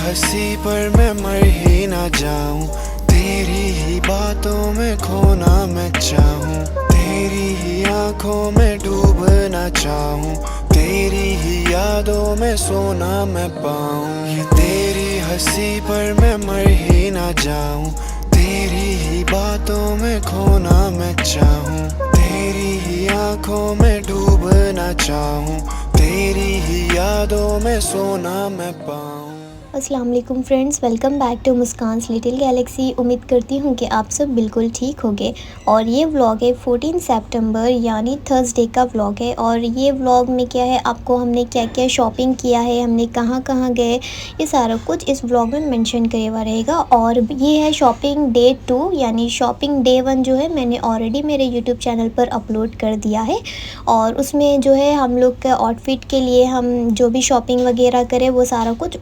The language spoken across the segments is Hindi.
हंसी पर मैं मर ही ना जाऊं, तेरी ही बातों में खोना मैं चाहूं, तेरी ही आंखों में डूबना चाहूं, तेरी ही यादों में सोना मैं पाऊं। ये तेरी हंसी पर मैं मर ही ना जाऊं, तेरी ही बातों में खोना मैं चाहूं, तेरी ही आंखों में डूबना चाहूं, तेरी ही यादों में सोना मैं पाऊं। अस्सलाम वालेकुम friends, welcome back to Muskan's little galaxy. उम्मीद करती हूँ कि आप सब बिल्कुल ठीक होंगे। और ये व्लॉग है 14 सितंबर यानी थर्सडे का व्लॉग है। और ये व्लॉग में क्या है, आपको हमने क्या क्या शॉपिंग किया है, हमने कहाँ कहाँ गए, ये सारा कुछ इस व्लॉग में मेंशन करे हुआ रहेगा। और ये है शॉपिंग डे 2 यानी शॉपिंग डे 1 जो है मैंने ऑलरेडी मेरे यूट्यूब चैनल पर अपलोड कर दिया है। और उसमें जो है हम लोग के आउटफिट के लिए हम जो भी शॉपिंग वगैरह करें वो सारा कुछ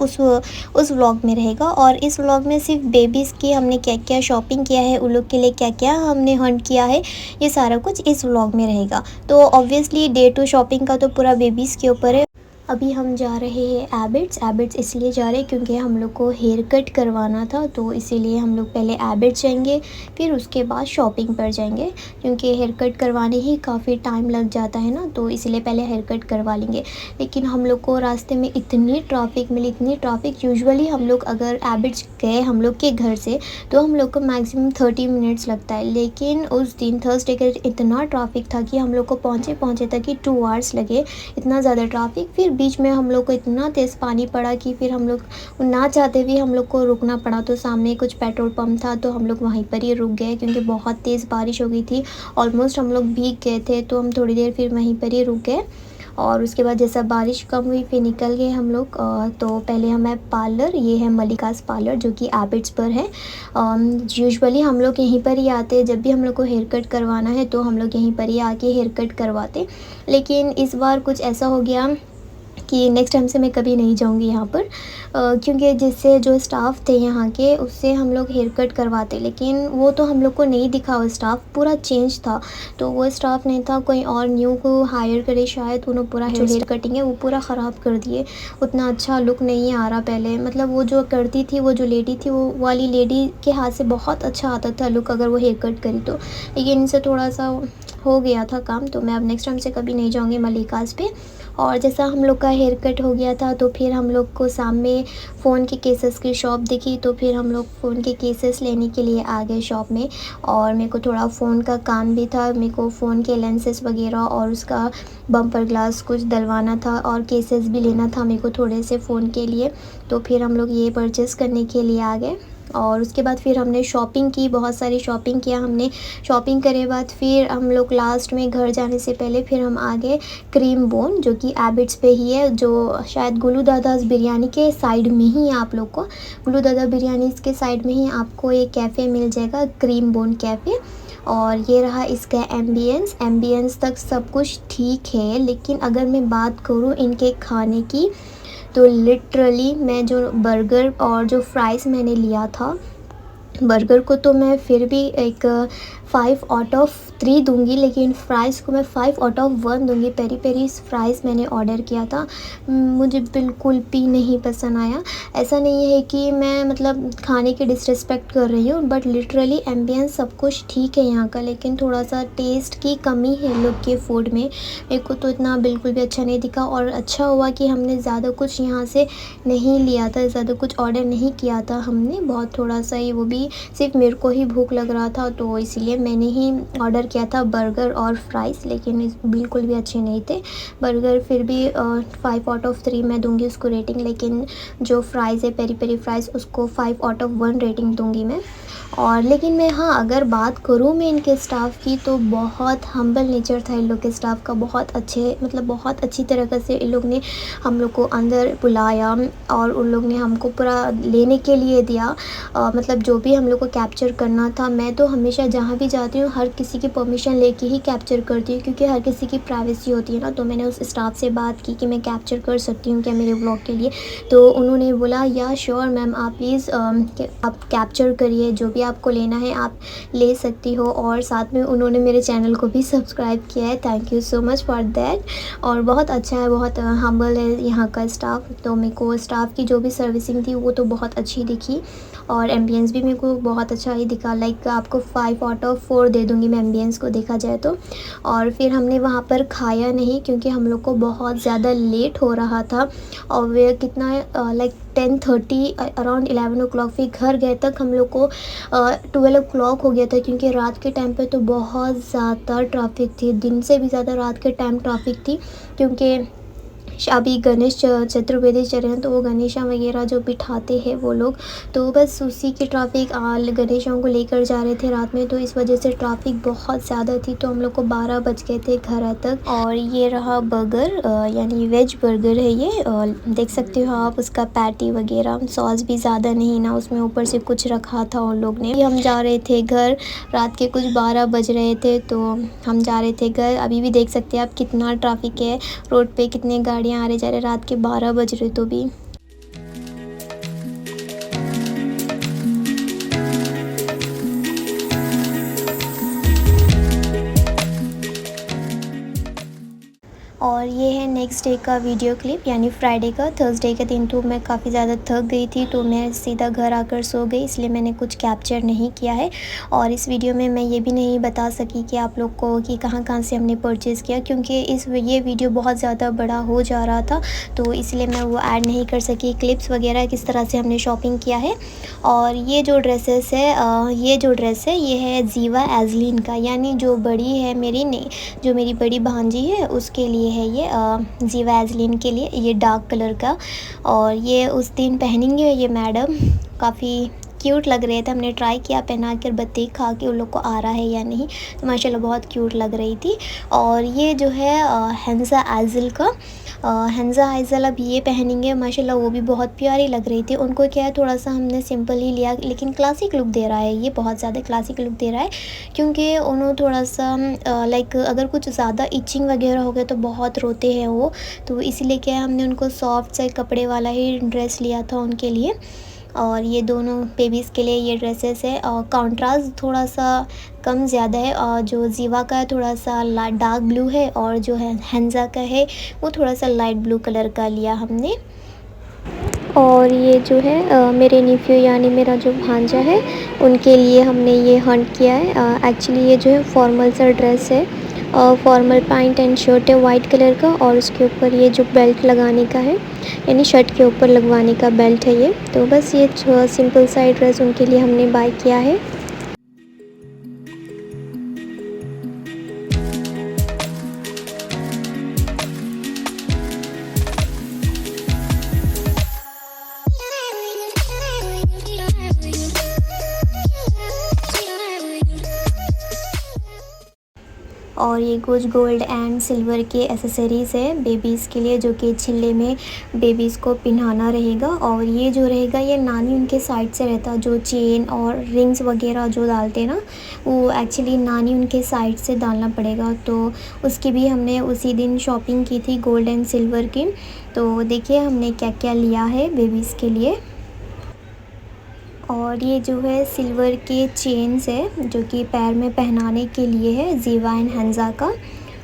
उस व्लॉग में रहेगा। और इस व्लॉग में सिर्फ बेबीज़ की हमने क्या क्या शॉपिंग किया है, उन लोग के लिए क्या क्या हमने हंट किया है, ये सारा कुछ इस व्लॉग में रहेगा। तो ऑब्वियसली डे 2 शॉपिंग का तो पूरा बेबीज़ के ऊपर है। अभी हम जा रहे हैं एबिट्स इसलिए जा रहे हैं क्योंकि हम लोग को हेयर कट करवाना था, तो इसीलिए हम लोग पहले एबिट्स जाएंगे, फिर उसके बाद शॉपिंग पर जाएंगे। क्योंकि हेयर कट करवाने ही काफ़ी टाइम लग जाता है ना, तो इसलिए पहले हेयर कट करवा लेंगे। लेकिन हम लोग को रास्ते में इतनी ट्रैफिक मिली, इतनी ट्रैफिक। यूजुअली हम लोग अगर एबिट्स गए हम लोग के घर से तो हम लोग को मैक्सिमम 30 मिनट्स लगता है, लेकिन उस दिन थर्सडे के इतना ट्रैफिक था कि हम लोग को पहुँचे तक ही 2 आवर्स लगे, इतना ज़्यादा ट्रैफिक। फिर बीच में हम लोग को इतना तेज़ पानी पड़ा कि फिर हम लोग ना चाहते भी हम लोग को रुकना पड़ा। तो सामने कुछ पेट्रोल पंप था तो हम लोग वहीं पर ही रुक गए, क्योंकि बहुत तेज़ बारिश हो गई थी, ऑलमोस्ट हम लोग भीग गए थे। तो हम थोड़ी देर फिर वहीं पर ही रुक गए। और उसके बाद जैसा बारिश कम हुई फिर निकल गए हम लोग। तो पहले हमें पार्लर, ये है मलिकास पार्लर जो कि एबिट्स पर है। यूजुअली हम लोग यहीं पर ही आते हैं, जब भी हम लोग को हेयर कट करवाना है तो हम लोग यहीं पर ही आके हेयर कट करवाते। लेकिन इस बार कुछ ऐसा हो गया कि नेक्स्ट टाइम से मैं कभी नहीं जाऊंगी यहाँ पर, क्योंकि जिससे जो स्टाफ थे यहाँ के उससे हम लोग हेयर कट करवाते, लेकिन वो तो हम लोग को नहीं दिखा, वो स्टाफ पूरा चेंज था। तो वो स्टाफ नहीं था, कोई और न्यू को हायर करे शायद, उन्होंने पूरा जो हेयर कटिंग है वो पूरा ख़राब कर दिए। उतना अच्छा लुक नहीं आ रहा पहले, मतलब वो जो करती थी, वो जो लेडी थी, वो वाली लेडी के हाथ से बहुत अच्छा आता था लुक अगर वो हेयर कट करी तो। लेकिन इनसे थोड़ा सा हो गया था काम, तो मैं अब नेक्स्ट टाइम से कभी नहीं जाऊँगी मलिकास पे। और जैसा हम लोग का हेयर कट हो गया था तो फिर हम लोग को सामने फ़ोन के केसेस की शॉप दिखी, तो फिर हम लोग फ़ोन के केसेस लेने के लिए आ गए शॉप में। और मेरे को थोड़ा फ़ोन का काम भी था, मेरे को फ़ोन के लेंसेस वगैरह और उसका बम्पर ग्लास कुछ डलवाना था और केसेस भी लेना था मेरे को थोड़े से फ़ोन के लिए। तो फिर हम लोग ये परचेज़ करने के लिए आ गए। और उसके बाद फिर हमने शॉपिंग की, बहुत सारी शॉपिंग किया हमने। शॉपिंग करे बाद फिर हम लोग लास्ट में घर जाने से पहले फिर हम आ गए क्रीम बोन, जो कि एबिट्स पे ही है, जो शायद गुलू दादास बिरयानी के साइड में ही है। आप लोग को गुलू दादा बिरयानी के साइड में ही आपको एक कैफ़े मिल जाएगा, क्रीम बोन कैफ़े। और ये रहा इसका एम्बियंस तक सब कुछ ठीक है। लेकिन अगर मैं बात करूँ इनके खाने की, तो लिटरली मैं जो बर्गर और जो फ्राइज़ मैंने लिया था, बर्गर को तो मैं फिर भी एक 5 आउट ऑफ 3 दूंगी, लेकिन फ़्राइज़ को मैं 5 आउट ऑफ 1 दूंगी। पेरी पेरी फ़्राइज़ मैंने ऑर्डर किया था, मुझे बिल्कुल भी नहीं पसंद आया। ऐसा नहीं है कि मैं मतलब खाने की डिसरिस्पेक्ट कर रही हूँ, बट लिटरली एम्बियंस सब कुछ ठीक है यहाँ का, लेकिन थोड़ा सा टेस्ट की कमी है लोग के फूड में। मेरे को तो इतना बिल्कुल भी अच्छा नहीं दिखा। और अच्छा हुआ कि हमने ज़्यादा कुछ यहाँ से नहीं लिया था, ज़्यादा कुछ ऑर्डर नहीं किया था हमने, बहुत थोड़ा सा ही, वो भी सिर्फ मेरे को ही भूख लग रहा था तो इसलिए मैंने ही ऑर्डर किया था बर्गर और फ्राइज़। लेकिन बिल्कुल भी अच्छे नहीं थे। बर्गर फिर भी 5 आउट ऑफ 3 मैं दूंगी उसको रेटिंग, लेकिन जो फ्राइज़ है पेरी पेरी फ्राइज़ उसको 5 आउट ऑफ 1 रेटिंग दूंगी मैं। और लेकिन मैं, हाँ, अगर बात करूँ मैं इनके स्टाफ़ की, तो बहुत हम्बल नेचर था इन लोग के स्टाफ़ का। बहुत अच्छे, मतलब बहुत अच्छी तरीक़े से इन लोग ने हम लोग को अंदर बुलाया और उन लोग ने हमको पूरा लेने के लिए दिया। मतलब जो भी भी हम लोग को कैप्चर करना था। मैं तो हमेशा जहाँ भी जाती हूँ हर किसी की परमिशन लेके ही कैप्चर करती हूँ, क्योंकि हर किसी की प्राइवेसी होती है ना। तो मैंने उस स्टाफ से बात की कि मैं कैप्चर कर सकती हूँ क्या मेरे व्लॉग के लिए। तो उन्होंने बोला या श्योर मैम, आप प्लीज़ आप कैप्चर करिए, जो भी आपको लेना है आप ले सकती हो। और साथ में उन्होंने मेरे चैनल को भी सब्सक्राइब किया है। Thank you so much for that. और बहुत अच्छा है, बहुत हम्बल है यहाँ का स्टाफ। तो मेरे को स्टाफ की जो भी सर्विसिंग थी वो तो बहुत अच्छी दिखी, और एम्बियंस भी मेरे को बहुत अच्छा ही दिखा। लाइक आपको 5 आउट ऑफ 4 दे दूँगी मैं एम्बियंस को देखा जाए तो। और फिर हमने वहाँ पर खाया नहीं, क्योंकि हम लोग को बहुत ज़्यादा लेट हो रहा था। और वे कितना लाइक 10:30 अराउंड 11 ओ क्लॉक, फिर घर गए तक हम लोग को 12 ओ क्लॉक हो गया था, क्योंकि रात के टाइम पे तो बहुत ज़्यादा ट्रैफिक थी। दिन से भी ज़्यादा रात के टाइम ट्रैफिक थी, क्योंकि अभी गणेश चतुर्वेदी चल रहे हैं, तो वो गणेशा वगैरह जो बिठाते हैं वो लोग, तो बस उसी की ट्रैफिक गणेशों को लेकर जा रहे थे रात में, तो इस वजह से ट्रैफिक बहुत ज़्यादा थी। तो हम लोग को 12 बज गए थे घर आए तक। और ये रहा बर्गर, यानी वेज बर्गर है ये, देख सकते हो आप। उसका पैटी वगैरह, सॉस भी ज़्यादा नहीं ना उसमें, ऊपर से कुछ रखा था उन लोग ने। हम जा रहे थे घर, रात के कुछ 12 बज रहे थे, तो हम जा रहे थे घर। अभी भी देख सकते हैं आप कितना ट्रैफिक है रोड पे, कितने गाड़ियाँ आ रहे जा रहे, रात के 12 बज रहे तो भी। और ये है नेक्स्ट डे का वीडियो क्लिप, यानी फ्राइडे का। थर्सडे के दिन तो मैं काफ़ी ज़्यादा थक गई थी, तो मैं सीधा घर आकर सो गई, इसलिए मैंने कुछ कैप्चर नहीं किया है। और इस वीडियो में मैं ये भी नहीं बता सकी कि आप लोग को कि कहाँ कहाँ से हमने परचेज़ किया, क्योंकि ये वीडियो बहुत ज़्यादा बड़ा हो जा रहा था, तो इसलिए मैं वो ऐड नहीं कर सकी क्लिप्स वगैरह किस तरह से हमने शॉपिंग किया है। और ये जो ड्रेसेस है, ये जो ड्रेस है ये है जीवा एजलिन का, यानी जो बड़ी है मेरी, नहीं जो मेरी बड़ी भांजी है उसके लिए है ये, जीवा एजलिन के लिए, ये डार्क कलर का। और ये उस दिन पहनेंगे ये मैडम, काफ़ी क्यूट लग रहे थे। हमने ट्राई किया पहना कर, बत्ती खा के उन लोग को आ रहा है या नहीं, तो माशाल्लाह बहुत क्यूट लग रही थी। और ये जो है हंजा आइजल का, हंजा आइजल अब ये पहनेंगे, माशाल्लाह वो भी बहुत प्यारी लग रही थी। उनको क्या है, थोड़ा सा हमने सिंपल ही लिया, लेकिन क्लासिक लुक दे रहा है ये, बहुत ज़्यादा क्लासिक लुक दे रहा है, क्योंकि उन्होंने थोड़ा सा लाइक अगर कुछ ज़्यादा इचिंग वगैरह हो गया तो बहुत रोते हैं वो, तो इसीलिए क्या है हमने उनको सॉफ्ट से कपड़े वाला ही ड्रेस लिया था उनके लिए। और ये दोनों बेबीज़ के लिए ये ड्रेसेस है, और कंट्रास्ट थोड़ा सा कम ज़्यादा है, और जो जीवा का है थोड़ा सा डार्क ब्लू है, और जो है हंजा का है वो थोड़ा सा लाइट ब्लू कलर का लिया हमने। और ये जो है मेरे निफ्यू यानी मेरा जो भांजा है उनके लिए हमने ये हंट किया है। एक्चुअली ये जो है फॉर्मल सा ड्रेस है, फॉर्मल पैंट एंड शर्ट है वाइट कलर का, और उसके ऊपर ये जो बेल्ट लगाने का है, यानी शर्ट के ऊपर लगवाने का बेल्ट है ये। तो बस ये सिंपल सा ड्रेस उनके लिए हमने बाय किया है। और ये कुछ गोल्ड एंड सिल्वर के एसेसरीज़ है बेबीज़ के लिए, जो कि छिल्ले में बेबीज़ को पहनाना रहेगा। और ये जो रहेगा ये नानी उनके साइड से रहता, जो चेन और रिंग्स वगैरह जो डालते हैं ना, वो एक्चुअली नानी उनके साइड से डालना पड़ेगा। तो उसकी भी हमने उसी दिन शॉपिंग की थी गोल्ड एंड सिल्वर की। तो देखिए हमने क्या क्या लिया है बेबीज़ के लिए। और ये जो है सिल्वर के चेन्स है, जो कि पैर में पहनाने के लिए है, जीवा एंड हंजा का।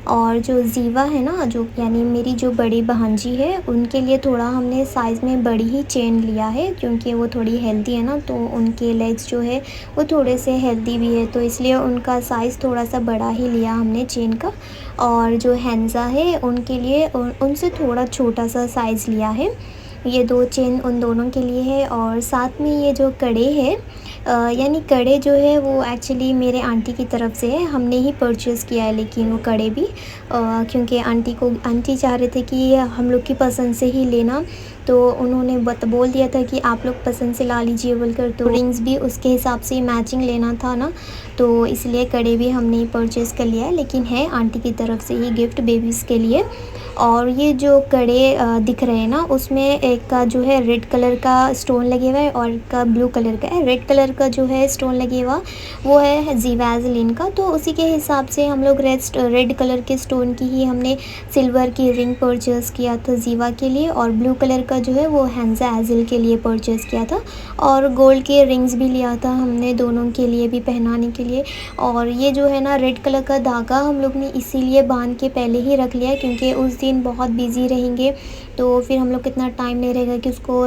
और जो जीवा है ना, जो यानी मेरी जो बड़ी भांजी है, उनके लिए थोड़ा हमने साइज़ में बड़ी ही चेन लिया है, क्योंकि वो थोड़ी हेल्दी है ना, तो उनके लेग्स जो है वो थोड़े से हेल्दी भी है, तो इसलिए उनका साइज़ थोड़ा सा बड़ा ही लिया हमने चेन का। और जो हंजा है उनके लिए उनसे थोड़ा छोटा सा साइज़ लिया है। ये 2 चेन उन दोनों के लिए है। और साथ में ये जो कड़े है, यानी कड़े जो है वो एक्चुअली मेरे आंटी की तरफ से है, हमने ही परचेज़ किया है, लेकिन वो कड़े भी क्योंकि आंटी चाह रहे थे कि हम लोग की पसंद से ही लेना, तो उन्होंने बोल दिया था कि आप लोग पसंद से ला लीजिए बोलकर। तो रिंग्स भी उसके हिसाब से मैचिंग लेना था ना, तो इसलिए कड़े भी हमने परचेज़ कर लिया है, लेकिन है आंटी की तरफ से ये गिफ्ट बेबीज़ के लिए। और ये जो कड़े दिख रहे हैं ना, उसमें एक का जो है रेड कलर का स्टोन लगे हुआ है और एक का ब्लू कलर का है। रेड कलर का जो है स्टोन लगे हुआ वो है ज़ीवैज़लिन का, तो उसी के हिसाब से हम लोग रेड कलर के स्टोन की ही हमने सिल्वर की रिंग परचेज़ किया था ज़ीवा के लिए, और ब्लू कलर का जो है वो हैंज़ा एज़िल के लिए परचेज़ किया था। और गोल्ड के रिंग्स भी लिया था हमने दोनों के लिए भी पहनाने के लिए। और ये जो है ना रेड कलर का धागा हम लोग ने इसीलिए बांध के पहले ही रख लिया, क्योंकि उस दिन बहुत बिज़ी रहेंगे तो फिर हम लोग कितना टाइम नहीं रहेगा कि उसको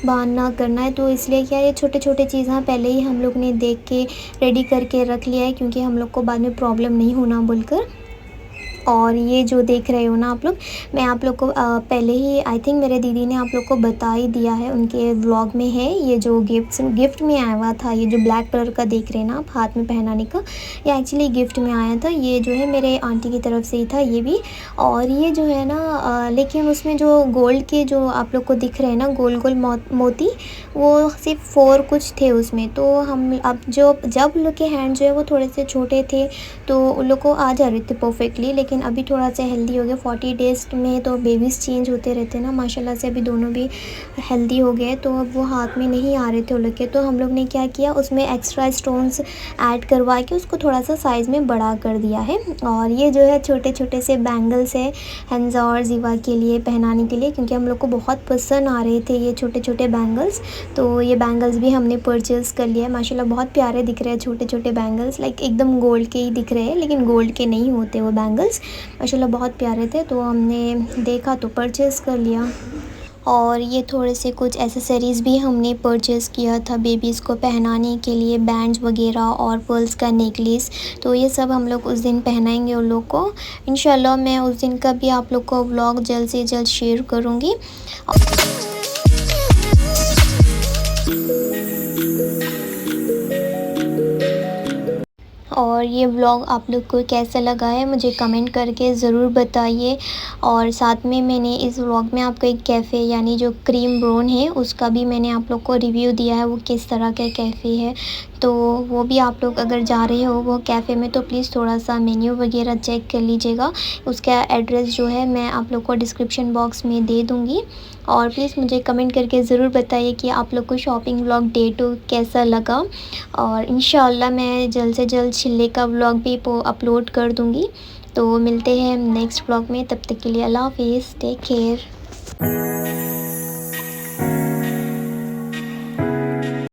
बांधना करना है। तो इसलिए क्या, ये छोटे छोटे चीज़ें पहले ही हम लोग ने देख के रेडी करके रख लिया है, क्योंकि हम लोग को बाद में प्रॉब्लम नहीं होना बोलकर। और ये जो देख रहे हो ना आप लोग, मैं आप लोग को पहले ही आई थिंक मेरे दीदी ने आप लोग को बता ही दिया है, उनके व्लॉग में है। ये जो गिफ्ट में आया हुआ था, ये जो ब्लैक कलर का देख रहे हैं ना आप हाथ में पहनाने का, ये एक्चुअली गिफ्ट में आया था। ये जो है मेरे आंटी की तरफ से ही था ये भी। और ये जो है ना लेकिन उसमें जो गोल्ड के जो आप लोग को दिख रहे हैं ना गोल गोल मोती, वो सिर्फ 4 कुछ थे उसमें। तो हम अब जब लोग के हैंड जो है वो थोड़े से छोटे थे तो उन लोग को आ जा रहे थे परफेक्टली, लेकिन अभी थोड़ा सा हेल्दी हो गया। 40 डेज़ में तो बेबीज़ चेंज होते रहते हैं ना, माशाल्लाह से अभी दोनों भी हेल्दी हो गए, तो अब वो हाथ में नहीं आ रहे थे उन लोग के। तो हम लोग ने क्या किया, उसमें एक्स्ट्रा स्टोन्स ऐड करवा के उसको थोड़ा सा साइज़ में बड़ा कर दिया है। और ये जो है छोटे छोटे से बैंगल्स है हंजा और जीवा के लिए पहनाने के लिए, क्योंकि हम लोग को बहुत पसंद आ रहे थे ये छोटे छोटे बैंगल्स। तो ये बैंगल्स भी हमने परचेज़ कर लिया है। माशाल्लाह बहुत प्यारे दिख रहे हैं छोटे छोटे बैंगल्स, लाइक एकदम गोल्ड के ही दिख रहे हैं, लेकिन गोल्ड के नहीं होते वो बैंगल्स। माशाल्लाह बहुत प्यारे थे, तो हमने देखा तो परचेज़ कर लिया। और ये थोड़े से कुछ एसेसरीज़ भी हमने परचेज़ किया था बेबीज़ को पहनाने के लिए, बैंड्स वगैरह और पर्ल्स का नेकलेस। तो ये सब हम लोग उस दिन पहनाएंगे उन लोग को इंशाल्लाह। मैं उस दिन का भी आप लोग को व्लॉग जल्द से जल्द शेयर करूँगी। और ये व्लॉग आप लोग को कैसा लगा है मुझे कमेंट करके ज़रूर बताइए। और साथ में मैंने इस व्लॉग में आपको एक कैफ़े यानी जो क्रीम ब्राउन है उसका भी मैंने आप लोग को रिव्यू दिया है, वो किस तरह का कैफ़े है। तो वो भी आप लोग अगर जा रहे हो वो कैफ़े में तो प्लीज़ थोड़ा सा मेन्यू वगैरह चेक कर लीजिएगा। उसका एड्रेस जो है मैं आप लोग को डिस्क्रिप्शन बॉक्स में दे दूँगी। और प्लीज़ मुझे कमेंट करके ज़रूर बताइए कि आप लोग को शॉपिंग व्लॉग डे 2 कैसा लगा। और इंशाल्लाह मैं जल्द से जल्द छिल्ले का व्लॉग भी अपलोड कर दूँगी। तो मिलते हैं नेक्स्ट व्लॉग में, तब तक के लिए अल्लाह हाफ़िज़, टेक केयर।